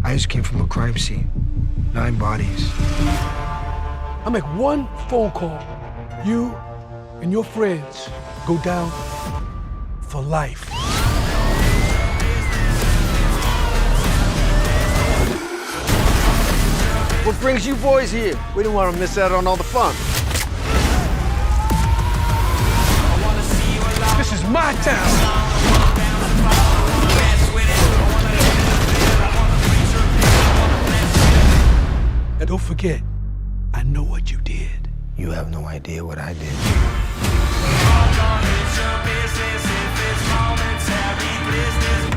I just came from a crime scene. 9 bodies. I make one phone call. You and your friends go down for life. What brings you boys here? We didn't want to miss out on all the fun. This is my town. And don't forget, I know what you did. You have no idea what I did.